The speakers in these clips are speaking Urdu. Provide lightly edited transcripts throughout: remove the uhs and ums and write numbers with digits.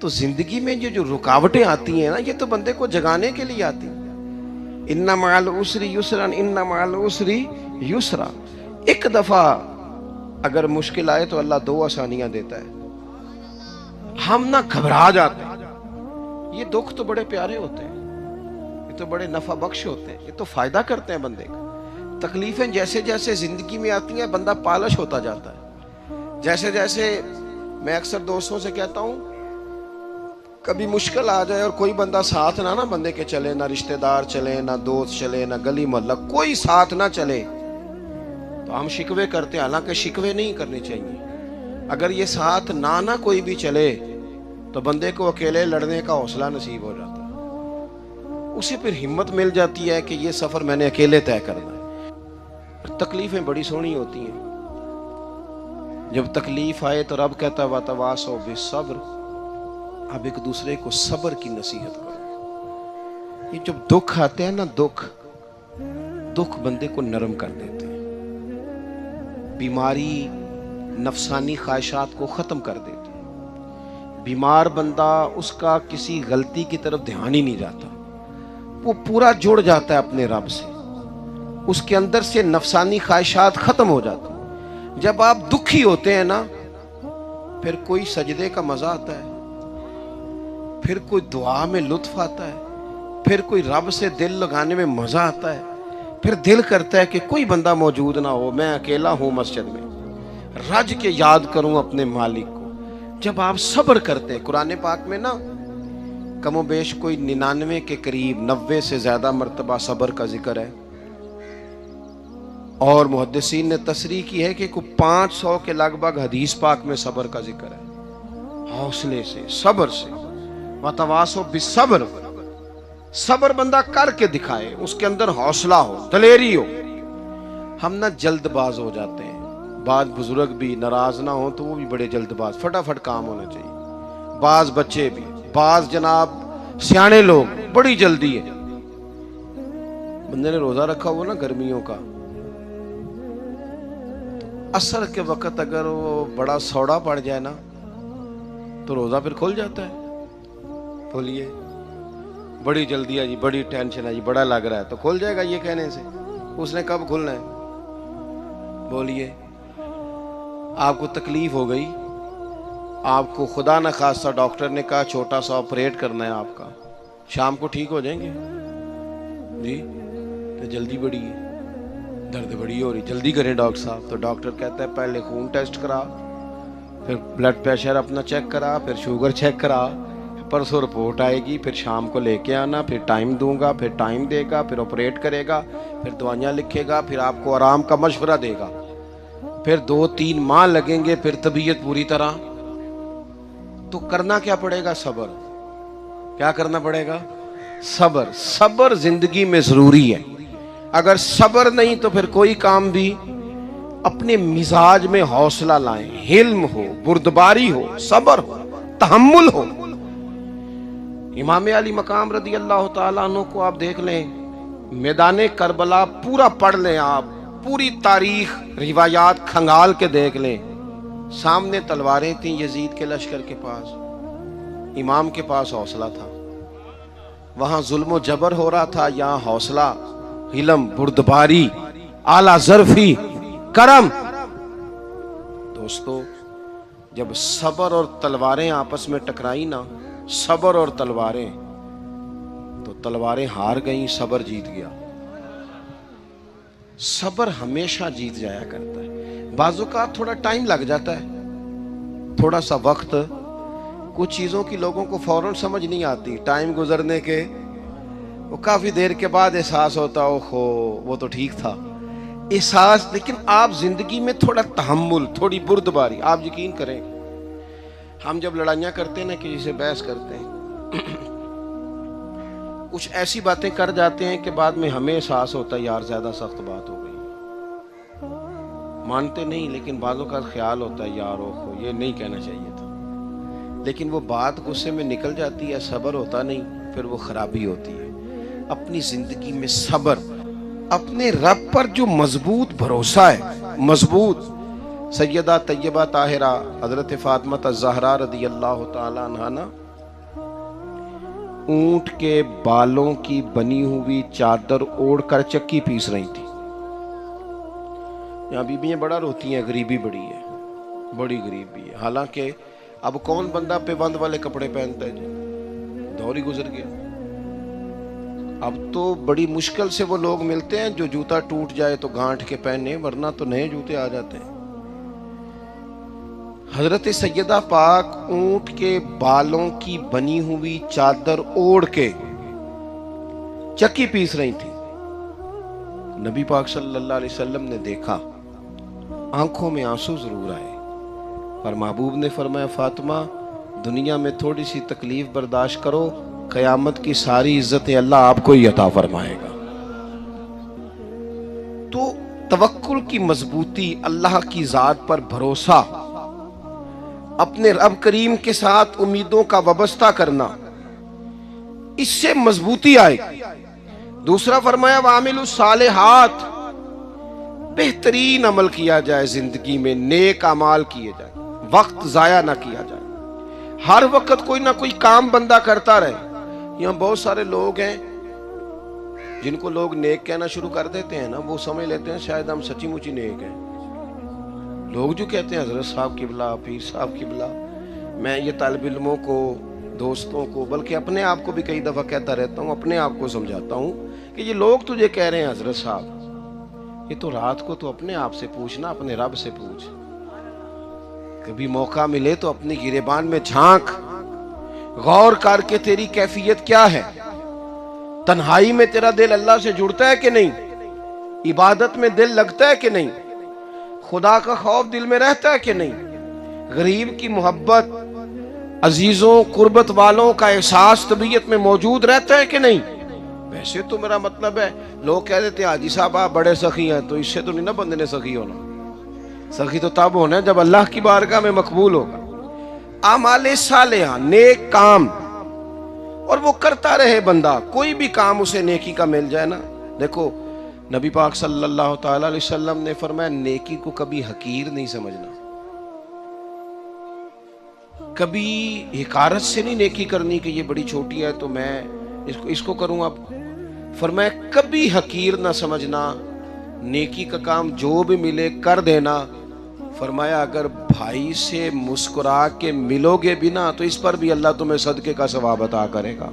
تو زندگی میں یہ جو رکاوٹیں آتی ہیں نا، یہ تو بندے کو جگانے کے لیے آتی ہیں۔ ان مع العسر یسرا، ان مع العسر یسرا۔ ایک دفعہ اگر مشکل آئے تو اللہ دو آسانیاں دیتا ہے، ہم نہ گھبرا جاتے ہیں۔ یہ دکھ تو بڑے پیارے ہوتے ہیں، یہ تو بڑے نفع بخش ہوتے ہیں، یہ تو فائدہ کرتے ہیں بندے کا۔ تکلیفیں جیسے جیسے زندگی میں آتی ہیں بندہ پالش ہوتا جاتا ہے۔ جیسے جیسے میں اکثر دوستوں سے کہتا ہوں، کبھی مشکل آ جائے اور کوئی بندہ ساتھ نہ بندے کے چلے، نہ رشتہ دار چلے، نہ دوست چلے، نہ گلی محلہ، کوئی ساتھ نہ چلے تو ہم شکوے کرتے ہیں، حالانکہ شکوے نہیں کرنے چاہیے۔ اگر یہ ساتھ نہ کوئی بھی چلے تو بندے کو اکیلے لڑنے کا حوصلہ نصیب ہو جاتا ہے، اسے پھر ہمت مل جاتی ہے کہ یہ سفر میں نے اکیلے طے کرنا ہے۔ تکلیفیں بڑی سونی ہوتی ہیں، جب تکلیف آئے تو رب کہتا ہے وَتَوَاصَوْا بِالصَّبْرِ، اب ایک دوسرے کو صبر کی نصیحت کرو۔ یہ جب دکھ آتے ہیں نا، دکھ بندے کو نرم کر دیتے ہیں، بیماری نفسانی خواہشات کو ختم کر دیتی ہے۔ بیمار بندہ، اس کا کسی غلطی کی طرف دھیان ہی نہیں جاتا، وہ پورا جڑ جاتا ہے اپنے رب سے، اس کے اندر سے نفسانی خواہشات ختم ہو جاتی ہیں۔ جب آپ دکھی ہوتے ہیں نا، پھر کوئی سجدے کا مزہ آتا ہے، پھر کوئی دعا میں لطف آتا ہے، پھر کوئی رب سے دل لگانے میں مزہ آتا ہے، پھر دل کرتا ہے کہ کوئی بندہ موجود نہ ہو، میں اکیلا ہوں مسجد میں، رج کے یاد کروں اپنے مالک کو۔ جب آپ صبر کرتے ہیں، قرآن پاک میں نا کم و بیش کوئی 99 کے قریب، 90 سے زیادہ مرتبہ صبر کا ذکر ہے، اور محدثین نے تصریح کی ہے کہ کوئی 500 کے لگ بھگ حدیث پاک میں صبر کا ذکر ہے، حوصلے سے، صبر سے۔ وَتَوَاصَوْا بِالصَّبْرِ، صبر بندہ کر کے دکھائے، اس کے اندر حوصلہ ہو، دلیری ہو۔ ہم نہ جلد باز ہو جاتے ہیں، بعض بزرگ بھی ناراض نہ ہوں تو وہ بھی بڑے جلد باز، فٹافٹ کام ہونا چاہیے۔ بعض بچے بھی، بعض جناب سیانے لوگ، بڑی جلدی ہے۔ بندے نے روزہ رکھا ہوا نا گرمیوں کا، عصر کے وقت اگر وہ بڑا سوڑا پڑ جائے نا تو روزہ پھر کھل جاتا ہے۔ بولیے، بڑی جلدی ہے جی، بڑی ٹینشن ہے جی، بڑا لگ رہا ہے، تو کھل جائے گا یہ کہنے سے؟ اس نے کب کھلنا ہے؟ بولیے، آپ کو تکلیف ہو گئی، آپ کو خدا نہ خواستہ ڈاکٹر نے کہا چھوٹا سا آپریٹ کرنا ہے آپ کا، شام کو ٹھیک ہو جائیں گے جی؟ تو جلدی بڑی ہے، درد بڑی ہو رہی، جلدی کریں ڈاکٹر صاحب۔ تو ڈاکٹر کہتا ہے پہلے خون ٹیسٹ کرا، پھر بلڈ پریشر اپنا چیک کرا، پھر شوگر چیک کرا، پرسوں رپورٹ آئے گی، پھر شام کو لے کے آنا، پھر ٹائم دوں گا، پھر ٹائم دے گا، پھر آپریٹ کرے گا، پھر دوائیاں لکھے گا، پھر آپ کو آرام کا مشورہ دے گا، پھر 2-3 ماہ لگیں گے، پھر طبیعت پوری طرح۔ تو کرنا کیا پڑے گا؟ صبر۔ کیا کرنا پڑے گا؟ صبر۔ صبر زندگی میں ضروری ہے۔ اگر صبر نہیں تو پھر کوئی کام بھی، اپنے مزاج میں حوصلہ لائیں، حلم ہو، بردباری ہو، صبر ہو، تحمل ہو۔ امام علی مقام رضی اللہ تعالیٰ عنہ کو آپ دیکھ لیں، میدان کربلا پورا پڑھ لیں، آپ پوری تاریخ روایات کھنگال کے دیکھ لیں، سامنے تلواریں تھیں یزید کے لشکر کے پاس، امام کے پاس حوصلہ تھا۔ وہاں ظلم و جبر ہو رہا تھا، یہاں حوصلہ، علم، بردباری، اعلیٰ ظرفی، کرم۔ دوستو، جب صبر اور تلواریں آپس میں ٹکرائی نا، صبر اور تلواریں، تو تلواریں ہار گئیں، صبر جیت گیا۔ صبر ہمیشہ جیت جایا کرتا ہے۔ بعض اوقات تھوڑا ٹائم لگ جاتا ہے، تھوڑا سا وقت، کچھ چیزوں کی لوگوں کو فوراً سمجھ نہیں آتی، ٹائم گزرنے کے وہ کافی دیر کے بعد احساس ہوتا ہے، اوہو وہ تو ٹھیک تھا، احساس۔ لیکن آپ زندگی میں تھوڑا تحمل، تھوڑی بردباری، آپ یقین کریں، ہم جب لڑائیاں کرتے ہیں نا، کسی سے بحث کرتے ہیں، کچھ ایسی باتیں کر جاتے ہیں کہ بعد میں ہمیں احساس ہوتا ہے یار زیادہ سخت بات ہو گئی، مانتے نہیں، لیکن بعضوں کا خیال ہوتا ہے یار اوہو یہ نہیں کہنا چاہیے تھا، لیکن وہ بات غصے میں نکل جاتی ہے، صبر ہوتا نہیں، پھر وہ خرابی ہوتی ہے۔ اپنی زندگی میں صبر، اپنے رب پر جو مضبوط بھروسہ ہے، مضبوط۔ سیدہ طیبہ طاہرہ حضرت فاطمہ الزہرا رضی اللہ تعالیٰ عنہا نا اونٹ کے بالوں کی بنی ہوئی چادر اوڑھ کر چکی پیس رہی تھی. یہاں بیویاں بڑا روتی ہیں, غریبی بڑی ہے, بڑی غریبی ہے. حالانکہ اب کون بندہ پیوند والے کپڑے پہنتا ہے جی, دور ہی گزر گیا. اب تو بڑی مشکل سے وہ لوگ ملتے ہیں جو جوتا ٹوٹ جائے تو گانٹھ کے پہنے, ورنہ تو نئے جوتے آ جاتے ہیں. حضرت سیدہ پاک اونٹ کے بالوں کی بنی ہوئی چادر اوڑھ کے چکی پیس رہی تھی. نبی پاک صلی اللہ علیہ وسلم نے دیکھا, آنکھوں میں آنسو ضرور آئے, پر محبوب نے فرمایا فاطمہ دنیا میں تھوڑی سی تکلیف برداشت کرو, قیامت کی ساری عزتیں اللہ آپ کو ہی عطا فرمائے گا. تو توکل کی مضبوطی, اللہ کی ذات پر بھروسہ, اپنے رب کریم کے ساتھ امیدوں کا وابستہ کرنا, اس سے مضبوطی آئے. دوسرا فرمایا وَعَمِلُوا الصَّالِحَاتِ, بہترین عمل کیا جائے زندگی میں, نیک اعمال کیے جائے, وقت ضائع نہ کیا جائے. ہر وقت کوئی نہ کوئی کام بندہ کرتا رہے. یہاں بہت سارے لوگ ہیں جن کو لوگ نیک کہنا شروع کر دیتے ہیں نا, وہ سمجھ لیتے ہیں شاید ہم سچی مچی نیک ہیں. لوگ جو کہتے ہیں حضرت صاحب قبلہ, پیر صاحب قبلہ, میں یہ طالب علموں کو, دوستوں کو, بلکہ اپنے آپ کو بھی کئی دفعہ کہتا رہتا ہوں, اپنے آپ کو سمجھاتا ہوں کہ یہ لوگ تجھے کہہ رہے ہیں حضرت صاحب, یہ تو رات کو تو اپنے آپ سے پوچھنا, اپنے رب سے پوچھ. کبھی موقع ملے تو اپنی گریبان میں جھانک, غور کر کے تیری کیفیت کیا ہے. تنہائی میں تیرا دل اللہ سے جڑتا ہے کہ نہیں, عبادت میں دل لگتا ہے کہ نہیں, خدا کا خوف دل میں رہتا ہے کہ نہیں, غریب کی محبت, عزیزوں قربت والوں کا احساس طبیعت میں موجود رہتا ہے کہ نہیں. ویسے تو میرا مطلب ہے, لوگ کہہ دیتے ہیں حاجی صاحب آپ بڑے سخی ہیں, تو اس سے تو نہیں نا بندے نے سخی ہونا. سخی تو تب ہونا ہے جب اللہ کی بارگاہ میں مقبول ہوگا. اعمال صالحہ, نیک کام, اور وہ کرتا رہے بندہ, کوئی بھی کام اسے نیکی کا مل جائے نا. دیکھو نبی پاک صلی اللہ تعالی علیہ وسلم نے فرمایا نیکی کو کبھی حقیر نہیں سمجھنا, کبھی حقارت سے نہیں نیکی کرنی کہ یہ بڑی چھوٹی ہے تو میں اس کو کروں. اب فرمایا کبھی حقیر نہ سمجھنا, نیکی کا کام جو بھی ملے کر دینا. فرمایا اگر بھائی سے مسکرا کے ملو گے بھی نا تو اس پر بھی اللہ تمہیں صدقے کا ثواب عطا کرے گا.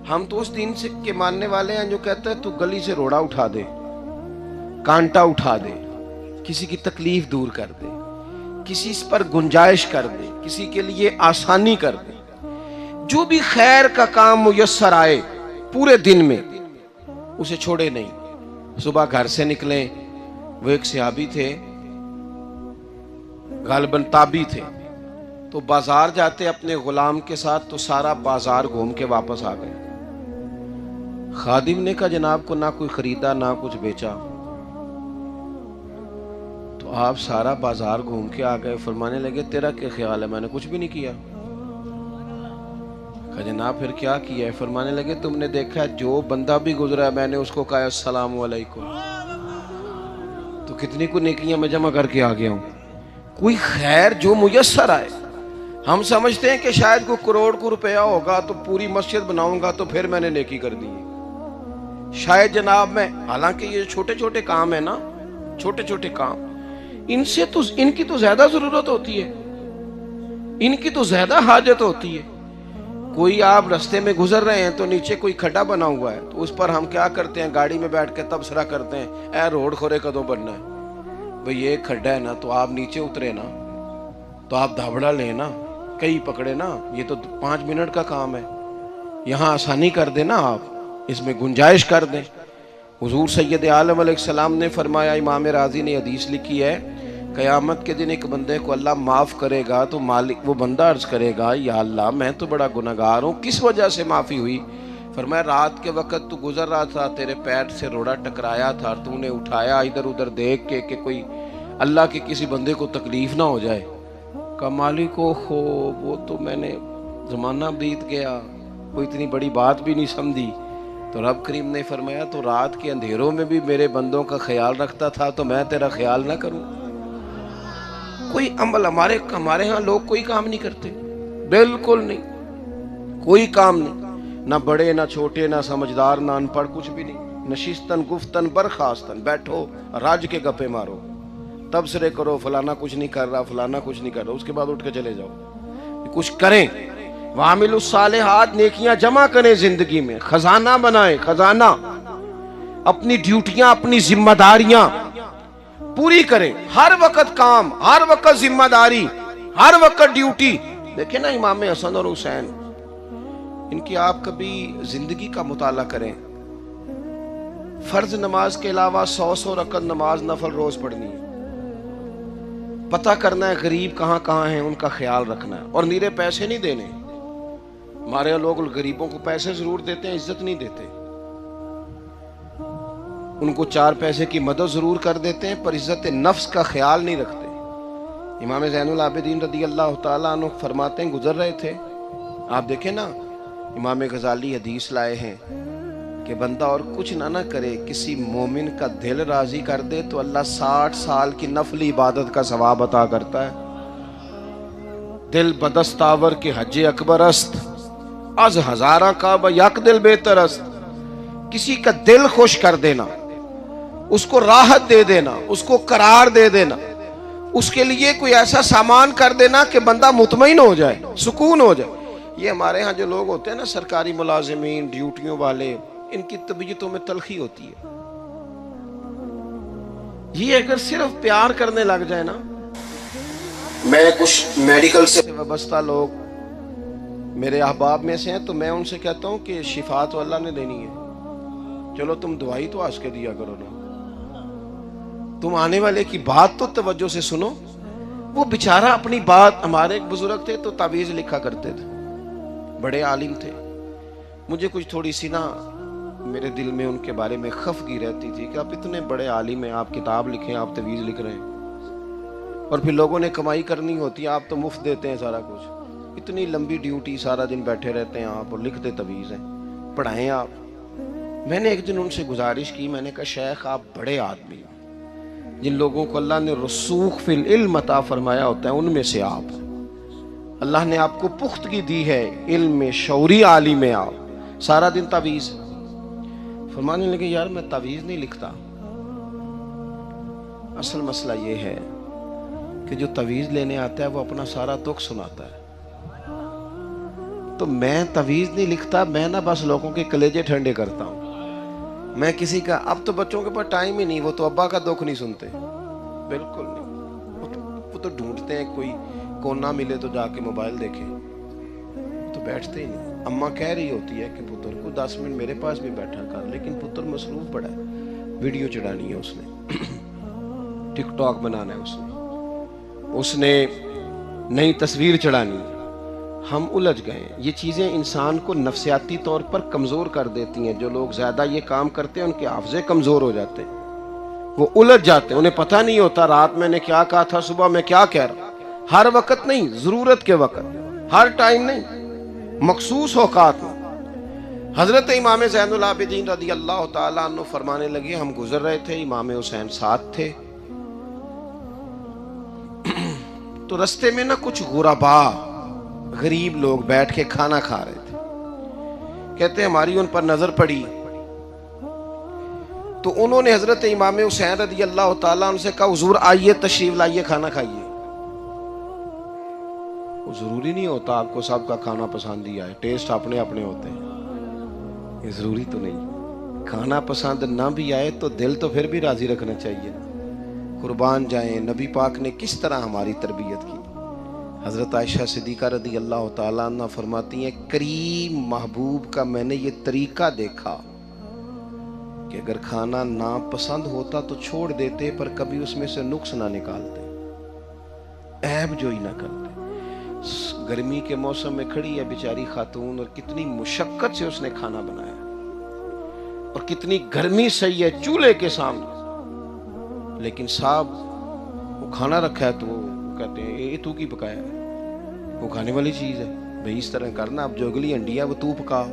ہم تو اس دین سے کے ماننے والے ہیں جو کہتے ہیں تو گلی سے روڑا اٹھا دے, کانٹا اٹھا دے, کسی کی تکلیف دور کر دے, کسی اس پر گنجائش کر دے, کسی کے لیے آسانی کر دے. جو بھی خیر کا کام میسر آئے پورے دن میں اسے چھوڑے نہیں. صبح گھر سے نکلیں, وہ ایک صحابی تھے, غالباً تابعی تھے, تو بازار جاتے اپنے غلام کے ساتھ تو سارا بازار گھوم کے واپس آ گئے. خادم نے کہا جناب کو نہ کوئی خریدا نہ کچھ بیچا. تو آپ سارا بازار گھوم کے آ گئے. فرمانے لگے تیرا کیا خیال ہے, میں نے کچھ بھی نہیں کیا. کہا جناب پھر کیا کیا ہے؟ فرمانے لگے تم نے دیکھا جو بندہ بھی گزرا ہے میں نے اس کو کہا السلام علیکم, تو کتنی کو نیکیاں میں جمع کر کے آ گیا ہوں. کوئی خیر جو میسر آئے. ہم سمجھتے ہیں کہ شاید کوئی کروڑ کو روپیہ ہوگا تو پوری مسجد بناؤں گا تو پھر میں نے نیکی کر دی. شاید جناب میں, حالانکہ یہ چھوٹے چھوٹے کام ہیں نا, چھوٹے چھوٹے کام, ان کی تو زیادہ ضرورت ہوتی ہے, ان کی تو زیادہ حاجت ہوتی ہے. کوئی آپ رستے میں گزر رہے ہیں تو نیچے کوئی کھڈا بنا ہوا ہے تو اس پر ہم کیا کرتے ہیں, گاڑی میں بیٹھ کے تبصرہ کرتے ہیں اے روڈ کھورے کدوں بننا ہے. بھئی یہ کھڈا ہے نا, تو آپ نیچے اترے نا, تو آپ دھابڑا لیں نا, کئی پکڑے نا, یہ تو 5 منٹ کا کام ہے. یہاں آسانی کر دیں نا, آپ اس میں گنجائش کر دیں. حضور سید عالم علیہ السلام نے فرمایا, امام راضی نے حدیث لکھی ہے, قیامت کے دن ایک بندے کو اللہ معاف کرے گا تو مالک وہ بندہ عرض کرے گا یا اللہ میں تو بڑا گناہگار ہوں, کس وجہ سے معافی ہوئی؟ فرمایا رات کے وقت تو گزر رہا تھا, تیرے پیر سے روڑا ٹکرایا تھا, تو نے اٹھایا ادھر ادھر دیکھ کے کہ کوئی اللہ کے کسی بندے کو تکلیف نہ ہو جائے. کہا مالک ہو وہ تو میں نے زمانہ بیت گیا, کوئی اتنی بڑی بات بھی نہیں سمجھی. تو رب کریم نے فرمایا تو رات کے اندھیروں میں بھی میرے بندوں کا خیال رکھتا تھا تو میں تیرا خیال نہ کروں؟ کوئی عمل ہمارے ہاں لوگ کوئی کام نہیں کرتے, بالکل نہیں. کوئی کام نہیں، نہ بڑے نہ چھوٹے نہ سمجھدار نہ ان پڑھ، کچھ بھی نہیں، نشستن گفتن برخاستن، بیٹھو راج کے گپے مارو، تبصرے کرو فلانا کچھ نہیں کر رہا، فلانا کچھ نہیں کر رہا، اس کے بعد اٹھ کے چلے جاؤ، کچھ کریں۔ وعاملوا الصالحات، نیکیاں جمع کریں زندگی میں، خزانہ بنائیں، خزانہ، اپنی ڈیوٹیاں اپنی ذمہ داریاں پوری کریں، ہر وقت کام، ہر وقت ذمہ داری، ہر وقت ڈیوٹی۔ دیکھیں نا امام حسن اور حسین، ان کی آپ کبھی زندگی کا مطالعہ کریں، فرض نماز کے علاوہ 100 رکعت نماز نفل روز پڑھنی ہے، پتہ کرنا ہے غریب کہاں کہاں ہیں، ان کا خیال رکھنا ہے، اور نیرے پیسے نہیں دینے۔ ہمارے یہاں لوگ غریبوں کو پیسے ضرور دیتے ہیں، عزت نہیں دیتے، ان کو 4 پیسے کی مدد ضرور کر دیتے ہیں، پر عزت نفس کا خیال نہیں رکھتے۔ امام زین العابدین رضی اللہ تعالیٰ عنہ فرماتے ہیں، گزر رہے تھے، آپ دیکھیں نا، امام غزالی حدیث لائے ہیں کہ بندہ اور کچھ نہ کرے، کسی مومن کا دل راضی کر دے تو اللہ 60 سال کی نفلی عبادت کا ثواب عطا کرتا ہے۔ دل بدستاور کے حج اکبر است، از ہزارہ کعبہ یک دل بہتر است۔ کسی کا دل خوش کر دینا، اس کو راحت دے دینا، اس کو قرار دے دینا، اس کے لیے کوئی ایسا سامان کر دینا کہ بندہ مطمئن ہو جائے، سکون ہو جائے۔ یہ ہمارے ہاں جو لوگ ہوتے ہیں نا، سرکاری ملازمین، ڈیوٹیوں والے، ان کی طبیعتوں میں تلخی ہوتی ہے۔ یہ اگر صرف پیار کرنے لگ جائے نا، میں کچھ میڈیکل سے وابستہ لوگ میرے احباب میں سے ہیں، تو میں ان سے کہتا ہوں کہ شفا تو اللہ نے دینی ہے، چلو تم دوائی تو آج کے دیا کرو نا، تم آنے والے کی بات تو توجہ سے سنو۔ وہ بیچارہ اپنی بات، ہمارے ایک بزرگ تھے تو تعویذ لکھا کرتے تھے، بڑے عالم تھے، مجھے کچھ تھوڑی سی نا میرے دل میں ان کے بارے میں خفگی رہتی تھی کہ آپ اتنے بڑے عالم ہیں، آپ کتاب لکھیں، آپ تعویذ لکھ رہے ہیں، اور پھر لوگوں نے کمائی کرنی ہوتی ہے، آپ تو مفت دیتے ہیں سارا کچھ، اتنی لمبی ڈیوٹی، سارا دن بیٹھے رہتے ہیں آپ اور لکھتے تعویذ ہیں، پڑھائیں آپ۔ میں نے ایک دن ان سے گزارش کی، میں نے کہا شیخ آپ بڑے آدمی ہیں، جن لوگوں کو اللہ نے رسوخ فی العلم عطا فرمایا ہوتا ہے ان میں سے آپ، اللہ نے آپ کو پختگی دی ہے، علم میں شعوری عالم ہیں آپ، سارا دن تعویذ۔ فرمانے لگے یار میں تعویذ نہیں لکھتا، اصل مسئلہ یہ ہے کہ جو تعویذ لینے آتا ہے وہ اپنا سارا دکھ سناتا ہے، تو میں تعویذ نہیں لکھتا، میں نہ بس لوگوں کے کلیجے ٹھنڈے کرتا ہوں، میں کسی کا، اب تو بچوں کے پاس ٹائم ہی نہیں، وہ تو ابا کا دکھ نہیں سنتے، بالکل نہیں، وہ تو ڈھونڈتے ہیں کوئی کونا ملے تو جا کے موبائل دیکھیں، تو بیٹھتے ہی نہیں۔ اماں کہہ رہی ہوتی ہے کہ پتر کو 10 منٹ میرے پاس بھی بیٹھا کر، لیکن پتر مصروف پڑا ہے، ویڈیو چڑھانی ہے اس نے، ٹک ٹاک بنانا ہے اس نے نئی تصویر چڑھانی ہے۔ ہم الجھ گئے ہیں، یہ چیزیں انسان کو نفسیاتی طور پر کمزور کر دیتی ہیں، جو لوگ زیادہ یہ کام کرتے ہیں ان کے حافظے کمزور ہو جاتے ہیں، وہ الجھ جاتے ہیں، انہیں پتہ نہیں ہوتا رات میں نے کیا کہا تھا، صبح میں کیا کہہ رہا ہوں۔ ہر وقت نہیں، ضرورت کے وقت، ہر ٹائم نہیں، مخصوص اوقات میں۔ حضرت امام زین العابدین رضی اللہ تعالیٰ عنہ فرمانے لگے، ہم گزر رہے تھے، امام حسین ساتھ تھے، تو رستے میں نا کچھ غربا، غریب لوگ بیٹھ کے کھانا کھا رہے تھے، کہتے ہیں ہماری ان پر نظر پڑی، تو انہوں نے حضرت امام حسین رضی اللہ تعالیٰ عنہ سے کہا حضور آئیے تشریف لائیے کھانا کھائیے۔ وہ ضروری نہیں ہوتا آپ کو سب کا کھانا پسند ہی آئے، ٹیسٹ اپنے اپنے ہوتے ہیں، یہ ضروری تو نہیں، کھانا پسند نہ بھی آئے تو دل تو پھر بھی راضی رکھنا چاہیے۔ قربان جائیں، نبی پاک نے کس طرح ہماری تربیت کی۔ حضرت عائشہ صدیقہ رضی اللہ تعالیٰ عنہ فرماتی ہیں کریم محبوب کا میں نے یہ طریقہ دیکھا کہ اگر کھانا ناپسند ہوتا تو چھوڑ دیتے، پر کبھی اس میں سے نقص نہ نکالتے، عیب جوئی نہ کرتے۔ گرمی کے موسم میں کھڑی ہے بیچاری خاتون، اور کتنی مشقت سے اس نے کھانا بنایا، اور کتنی گرمی سہی ہے چولہے کے سامنے، لیکن صاحب وہ کھانا رکھا ہے تو وہ کہتے ہیں یہ تو کی پکایا ہے، وہ کھانے والی چیز ہے بھئی، اس طرح کرنا، اب جو اگلی انڈی ہے وہ تو پکا۔